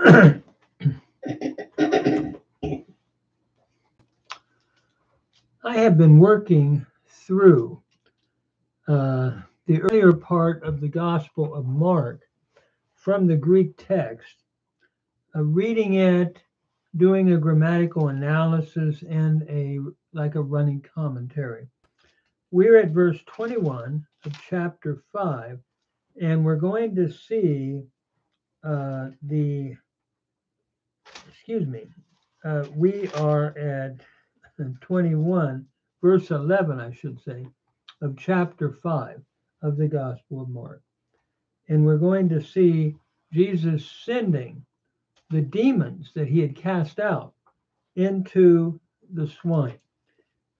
I have been working through the earlier part of the Gospel of Mark from the Greek text, reading it, doing a grammatical analysis, and a running commentary. We're at verse 21 of chapter 5, and we're going to see we are at 21, verse 11, I should say, of chapter 5 of the Gospel of Mark. And we're going to see Jesus sending the demons that he had cast out into the swine.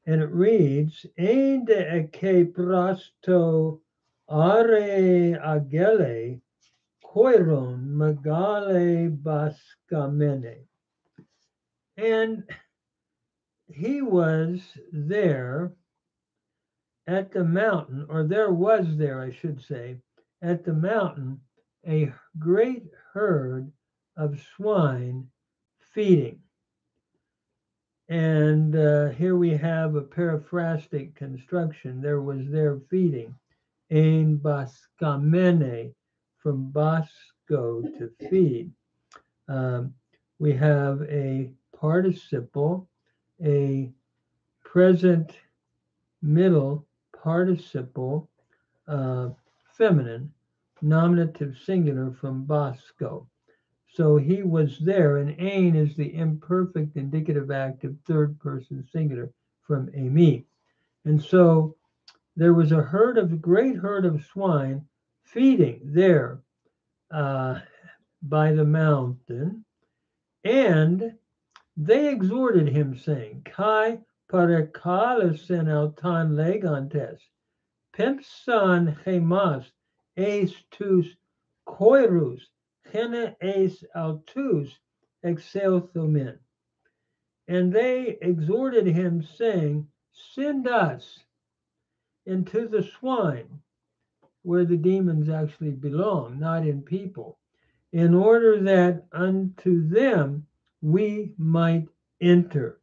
And it reads, Ein de eke prasto are agele koiron megale baskamene. And he was there at the mountain, or there was there, I should say, at the mountain, a great herd of swine feeding. And here we have a paraphrastic construction. There was there feeding. Ein baskamene, from basco, to feed. We have a participle, a present middle participle, feminine, nominative singular, from basco. So he was there, and ein is the imperfect indicative active third person singular from emi. And so there was a great herd of swine feeding there by the mountain, and they exhorted him, saying, Kai parakalasen autan legantes, pimpsan hemas eis tus koirus, hene eis autus exelthomen. And they exhorted him, saying, Send us into the swine, where the demons actually belong, not in people, in order that unto them we might enter.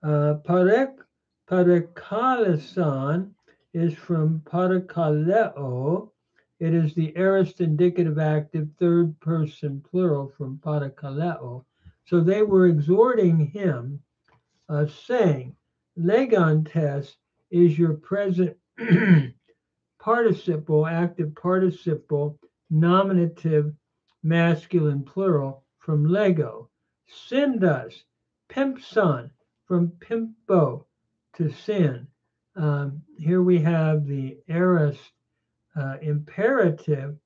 Parakalesan is from parakaleo. It is the aorist indicative active third person plural from parakaleo. So they were exhorting him, saying, Legantes is your present participle, active participle, nominative, masculine plural from lego. Send us, pimpson, from pimpo, to sin. Here we have the aorist imperative,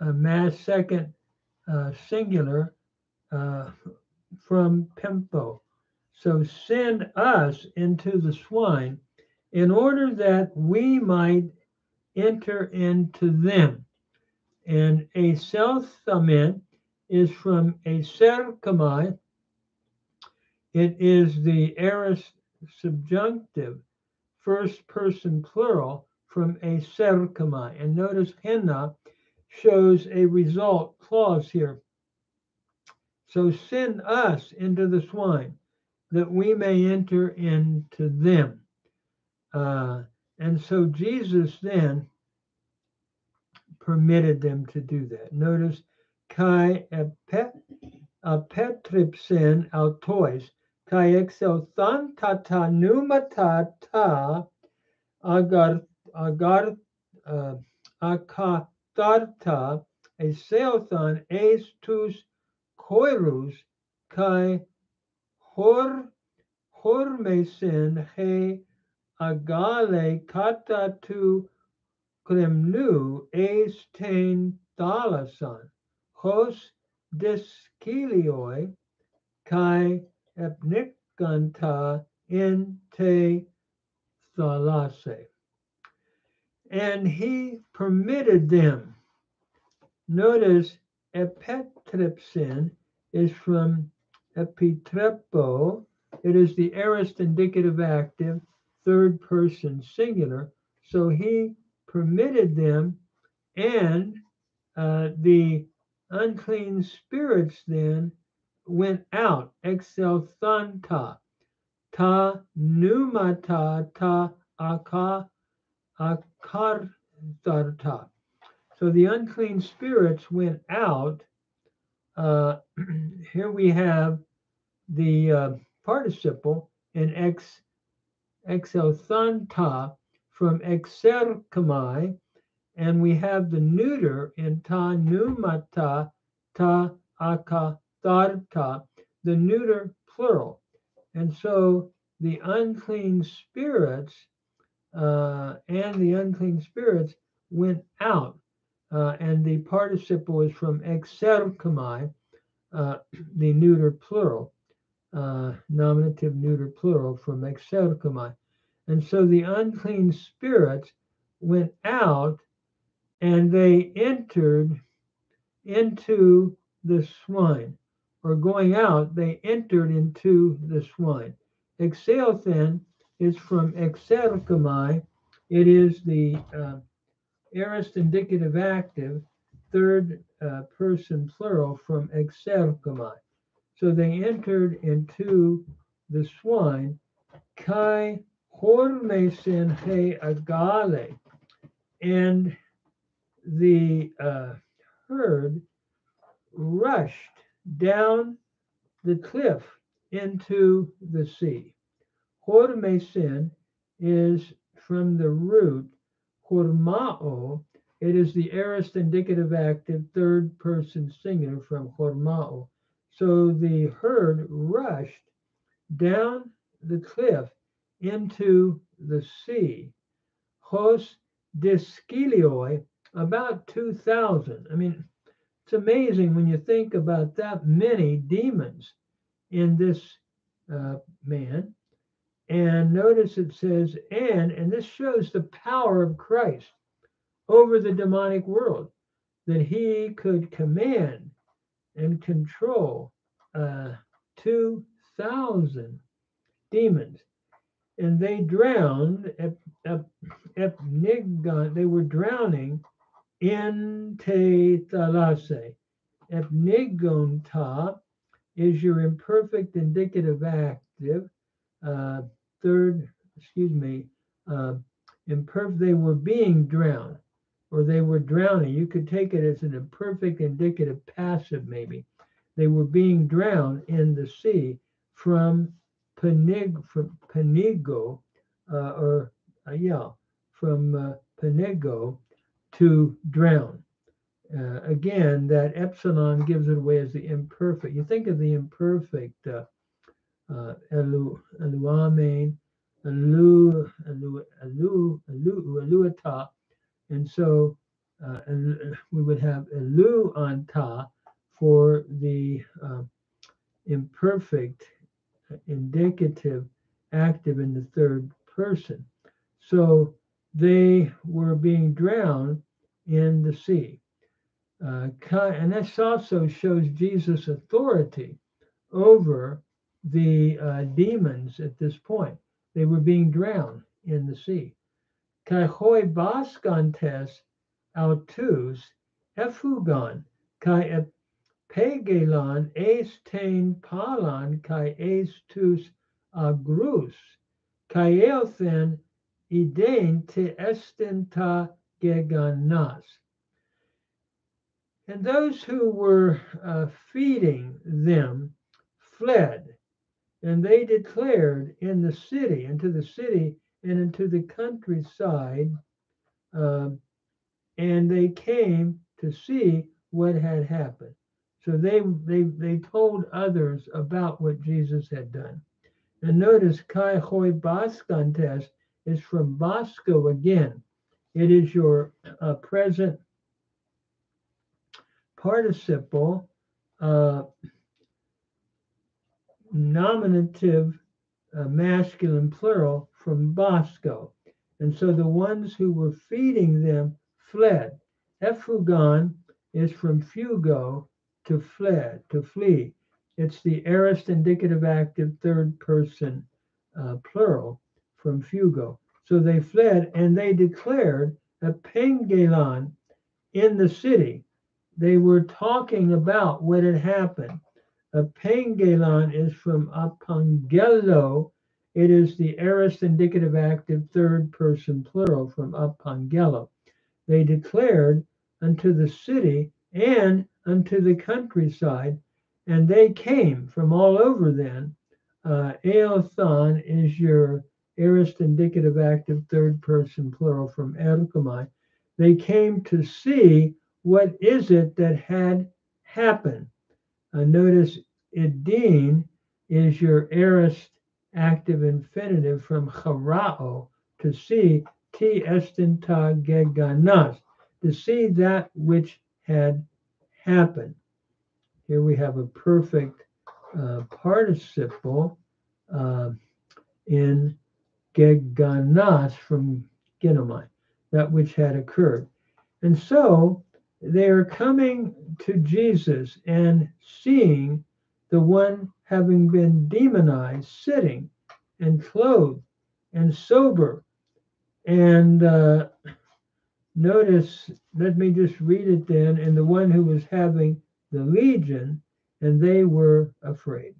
second singular from pimpo. So send us into the swine in order that we might enter into them. And a selthamen is from a serkamai. It is the aorist subjunctive first person plural from a serkamai. And notice henna shows a result clause here. So send us into the swine that we may enter into them. And so Jesus then permitted them to do that. Notice, kai apetripsen autois, kai exelthan tata numatata agar akatarta eseothan eis tus koirus kai hormesen he agale kata tu kremnu eis ten thalasan hos discilioi kai epnikanta in te thalase. And he permitted them. Notice epetripsin is from epitrepo. It is the aorist indicative active third person singular. So he permitted them, and the unclean spirits then went out, exelthanta, ta pneumata ta akartharta. So the unclean spirits went out. Uh, Here we have the participle in exothanta from exerkamai, and we have the neuter in ta pneumata ta akatharta, the neuter plural. And so the unclean spirits went out, and the participle is from exerkamai, the neuter plural, nominative neuter plural from exerkamai. And so the unclean spirits went out and they entered into the swine, or going out, they entered into the swine. Exeothen is from exerkamai. It is the aorist indicative active, third person plural from exerkamai. So they entered into the swine. Kai hormesen he agale, and the herd rushed down the cliff into the sea. Hormesen is from the root hormao. It is the aorist indicative active, third person singular from hormao. So the herd rushed down the cliff into the sea. Hos discilioi, about 2,000. I mean, it's amazing when you think about that many demons in this man. And notice it says, and this shows the power of Christ over the demonic world, that he could command and control 2,000 demons. And they drowned, they were drowning in te thalase. Epnigonta is your imperfect indicative active, third, imperfect, they were being drowned, or they were drowning. You could take it as an imperfect indicative passive, maybe. They were being drowned in the sea from penigo, from penigo to drown. Again, that epsilon gives it away as the imperfect. You think of the imperfect eluamen, eluata, and so we would have elu on ta for the imperfect indicative active in the third person. So they were being drowned in the sea. And this also shows Jesus' authority over the demons at this point. They were being drowned in the sea. Kai hoi baskantes autus efugon, kai pegelon eis tein palan, kai eis tus agrus, kai eothen idein te estin ta geganas. And those who were feeding them fled, and they declared in the city, into the city and into the countryside, and they came to see what had happened. So they told others about what Jesus had done. And notice kai hoi baskantes is from Bosco again. It is your present participle, nominative masculine plural from Bosco. And so the ones who were feeding them fled. Efugon is from fugo, to fled, to flee. It's the aorist indicative active third person plural from fugo. So they fled and they declared a pengelon in the city. they were talking about what had happened. Apengelon is from apangelo. It is the aorist indicative active third person plural from apangelo. They declared unto the city and unto the countryside, and they came from all over then. Eothon is your aorist indicative active third person plural from erkomai. They came to see what is it that had happened. Notice idin is your aorist active infinitive from charao, to see, t estinta geganas, to see that which had happened. Here we have a perfect participle uh, in geganas from genomai, that which had occurred. And so they are coming to Jesus and seeing the one having been demonized sitting and clothed and sober. And notice, let me just read it then, and the one who was having the legion, and they were afraid.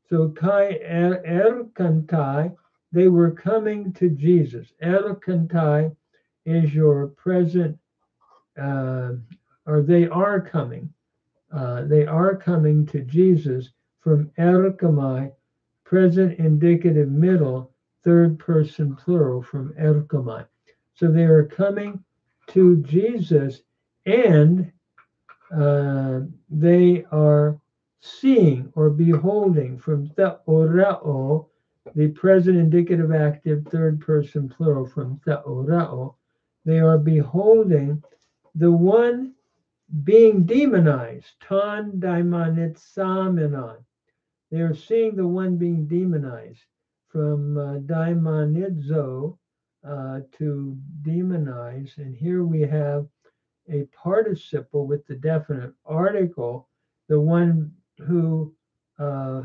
So kai erkantai, they were coming to Jesus. Erkantai is your present, uh, or they are coming. They are coming to Jesus from erkamai, present indicative middle, third person plural from erkamai. So they are coming to Jesus, and they are seeing or beholding from theorao, the present indicative active third person plural from theorao. They are beholding the one being demonized, ton daimonitsamenon. They are seeing the one being demonized from daimonizo to demonize. And here we have a participle with the definite article, the one who uh,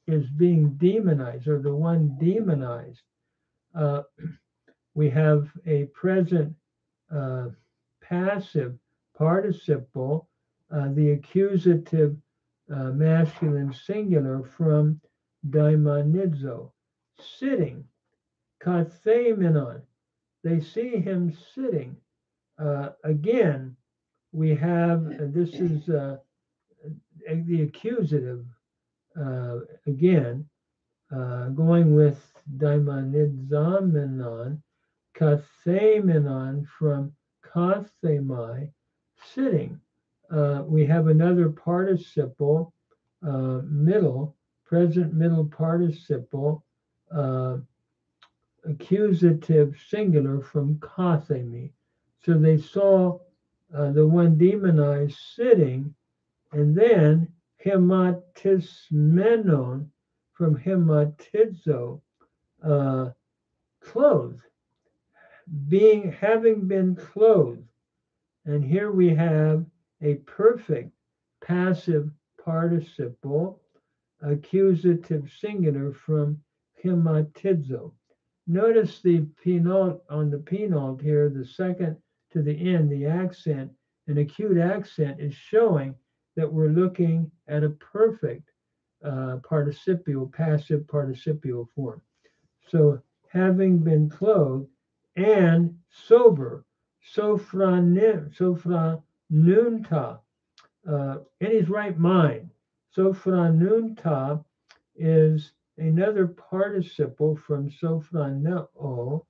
is being demonized, or the one demonized. Uh, we have a present uh, passive participle, the accusative masculine singular from daimonizo, sitting, katheminon. They see him sitting. Again, we have, this is the accusative, again, going with daimonidzamenon, katheminon from kathemai, sitting. We have another participle, middle, present middle participle, uh, accusative singular from kathemi. So they saw the one demonized sitting, and then hematismenon from hematizo, clothed, having been clothed. And here we have a perfect passive participle, accusative singular from hematizo. Notice the penult on the penult here, the second to the end, the accent, an acute accent is showing that we're looking at a perfect participial, passive participial form. So having been clothed and sober, sofranunta, in his right mind. Sofranunta is another participle from sofraneo.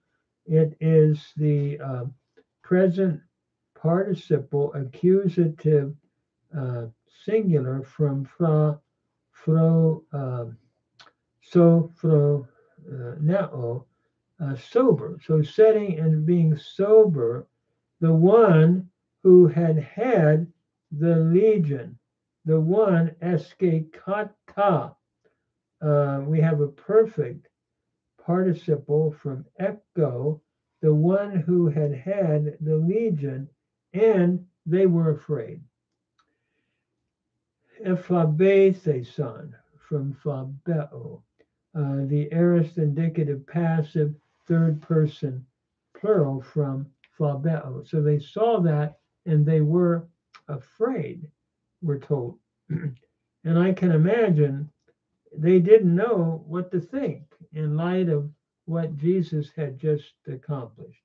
It is the present participle accusative singular from fro, neo, sober. So setting and being sober, the one who had had the legion, the one eskekata. We have a perfect participle from echo, the one who had had the legion, and they were afraid. Ephabetheson from phobeo, the aorist indicative passive third person plural from phobeo. So they saw that and they were afraid, we're told. And I can imagine they didn't know what to think in light of what Jesus had just accomplished.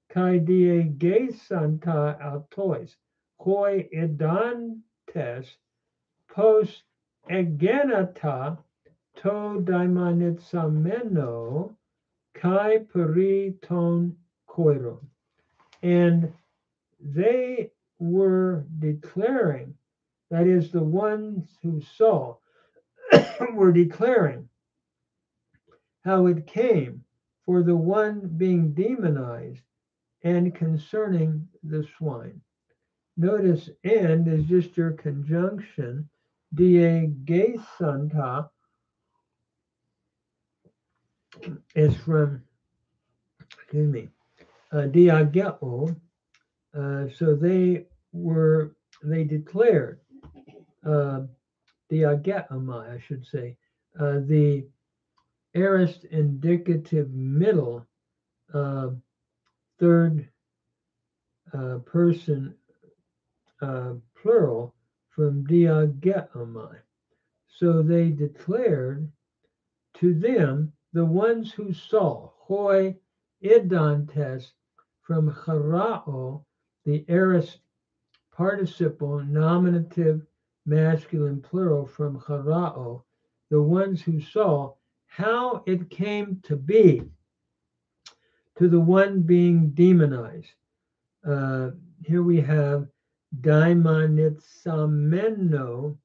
Kai die gesanta autois, hoi idantes post egenata to daimanitsameno kai peri ton koiro. And they were declaring, that is, the ones who saw were declaring how it came for the one being demonized and concerning the swine. Notice and is just your conjunction. Die gesanta is from, excuse me, diageo. So they declared, diageomai, I should say, the aorist indicative middle, third person plural from diageomai. So they declared to them, the ones who saw, hoi idantes from charao, the aorist participle nominative masculine plural from charao, the ones who saw how it came to be to the one being demonized. Here we have daimonitsameno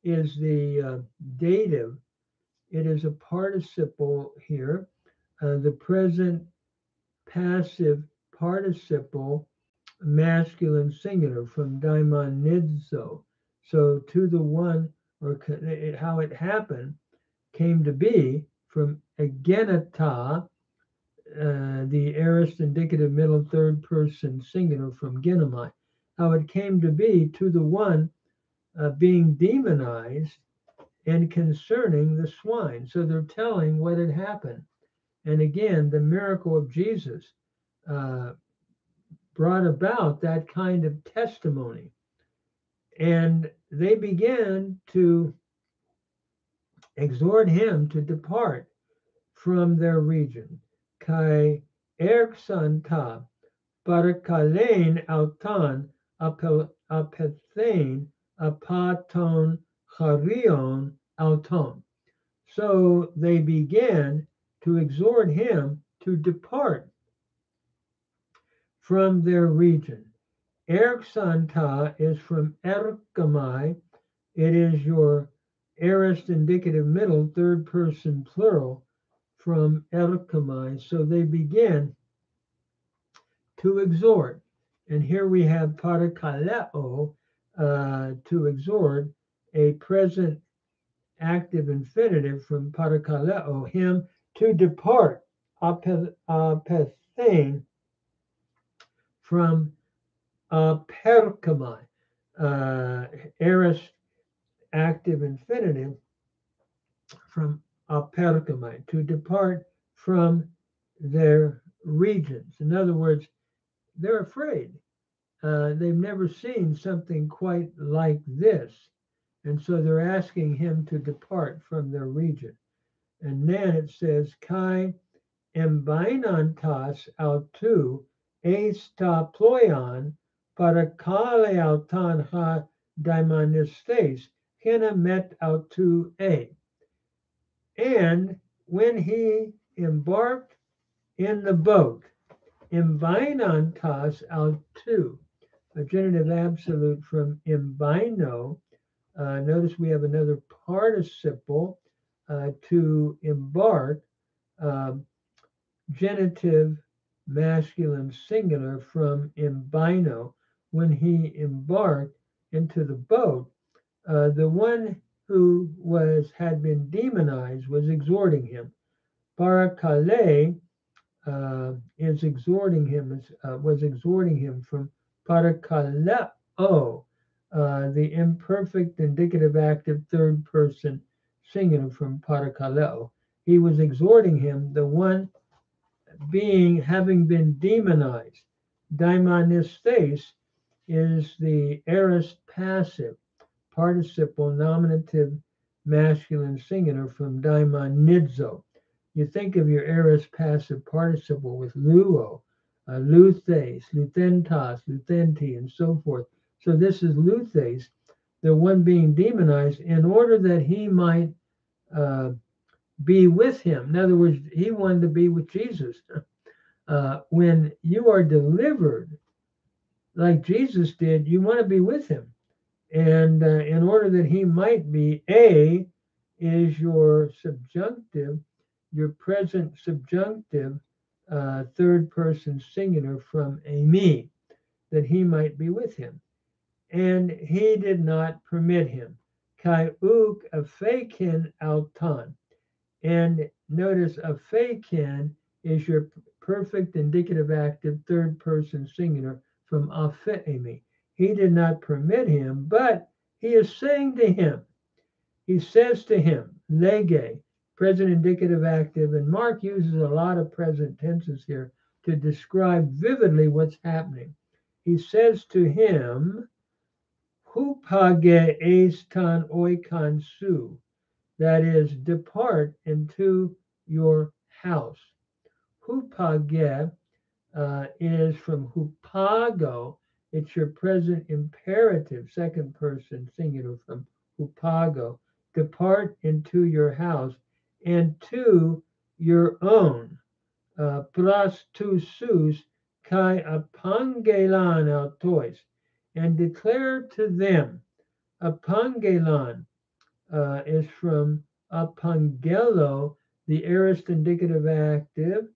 is the dative. It is a participle here, the present passive participle masculine singular from daimonidzo. So to the one, or how it happened, came to be from agenata, the aorist indicative middle third person singular from genomai. How it came to be to the one being demonized and concerning the swine. So they're telling what had happened. And again, the miracle of Jesus brought about that kind of testimony. And they began to exhort him to depart from their region. Kai erksanta parakalein autan apethane apaton charion auton. So they began to exhort him to depart from their region. Erksanta is from erkamai. It is your aorist indicative middle third person plural from erkamai. So they begin to exhort. And here we have parakaleo, to exhort, a present active infinitive from parakaleo, him to depart, apethane, from perkamai, aorist active infinitive from perkamai, to depart from their regions. In other words, they're afraid. They've never seen something quite like this. And so they're asking him to depart from their region. And then it says, Kai embainantas autu eis ta ploion parakale autan ha daimonistes hina met autu e. And when he embarked in the boat, embainantas autu, a genitive absolute from embino. Notice we have another participle to embark, genitive masculine singular from embino. When he embarked into the boat, the one who had been demonized was exhorting him. Parakale is exhorting him, was exhorting him from parakaleo, the imperfect indicative active third person singular from parakaleo. He was exhorting him, the one being having been demonized, daimonistes, is the aorist passive participle nominative masculine singular from daimonizo. You think of your aorist passive participle with luo, luthes, lutentas, lutenti, and so forth. So this is luthes, the one being demonized, in order that he might uh, be with him. In other words, he wanted to be with Jesus. When you are delivered, like Jesus did, you want to be with him. And in order that he might be, A is your subjunctive, your present subjunctive, third person singular from a me, that he might be with him. And he did not permit him. Kai uk afekin auton. And notice afekin is your perfect indicative active third person singular from afeimi. He did not permit him, but he is saying to him, he says to him, lege, present indicative active, and Mark uses a lot of present tenses here to describe vividly what's happening. He says to him, hupage estan oikan su, that is, depart into your house. Hupage is from hupago. It's your present imperative, second person singular from hupago. Depart into your house and to your own. Pras tu sus kai apangelan autois, and declare to them. Apangelan is from apangelo, the aorist indicative active,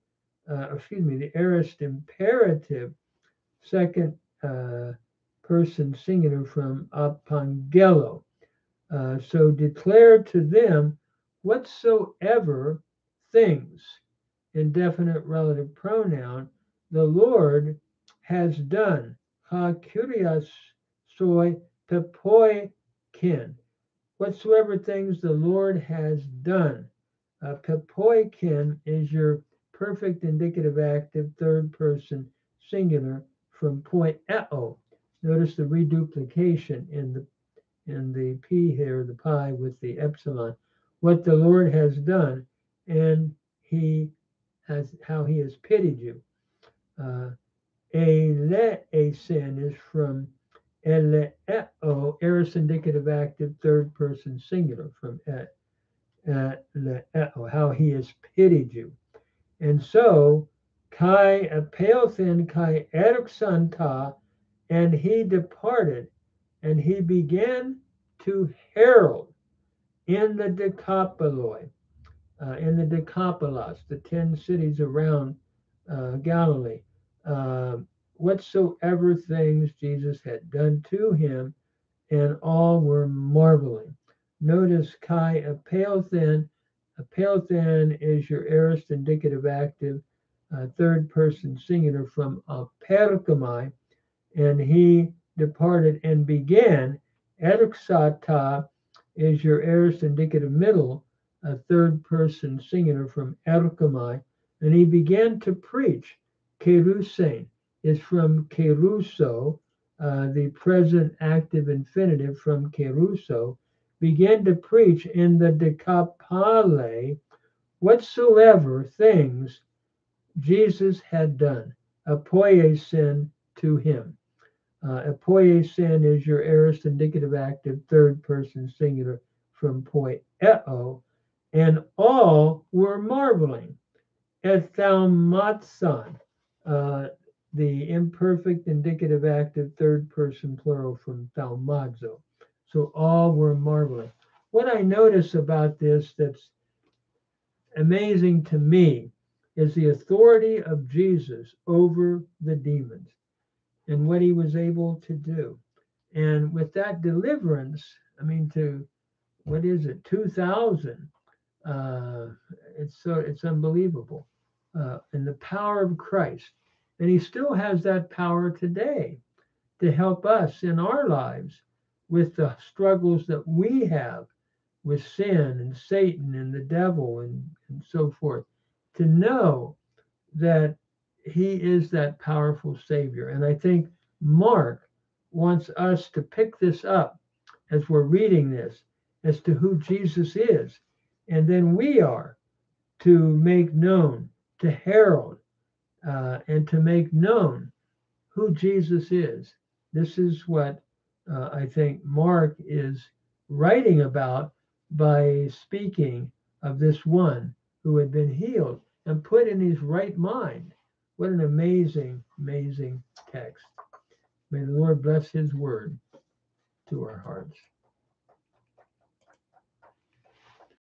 the aorist imperative, second person singular from apangelo. So declare to them whatsoever things, indefinite relative pronoun, the Lord has done. Ha curious soy pepoi kin. Whatsoever things the Lord has done. Pepoikin is your perfect indicative active third person singular from poieo. Notice the reduplication in the p here, the pi with the epsilon. What the Lord has done, and he has how he has pitied you. A sin is from eleo, aorist indicative active third person singular from how he has pitied you. And so, kai apeothin kai eruxanta, and he departed, and he began to herald in the Decapoloi, in the Decapolis, the 10 cities around Galilee, uh, whatsoever things Jesus had done to him, and all were marveling. Notice Kai Apelthen. Apelthen is your aorist indicative active, third person singular from apergamai, and he departed and began. Eruxata is your aorist indicative middle, a third person singular from ergamai, and he began to preach. Kerusein is from keruso, the present active infinitive from keruso, began to preach in the decapale whatsoever things Jesus had done, apoiesin to him. Apoiesin is your aorist indicative active third person singular from poieo, and all were marveling. Ethaumatson, the imperfect indicative active third person plural from thaumazo. So all were marveling. What I notice about this that's amazing to me is the authority of Jesus over the demons and what he was able to do. And with that deliverance, I mean, to what is it, 2,000? It's unbelievable, and the power of Christ, and He still has that power today to help us in our lives with the struggles that we have with sin and Satan and the devil and so forth. To know that He is that powerful Savior, and I think Mark wants us to pick this up as we're reading this as to who Jesus is. And then we are to make known, to herald, and to make known who Jesus is. This is what I think Mark is writing about by speaking of this one who had been healed and put in his right mind. What an amazing, amazing text. May the Lord bless his word to our hearts.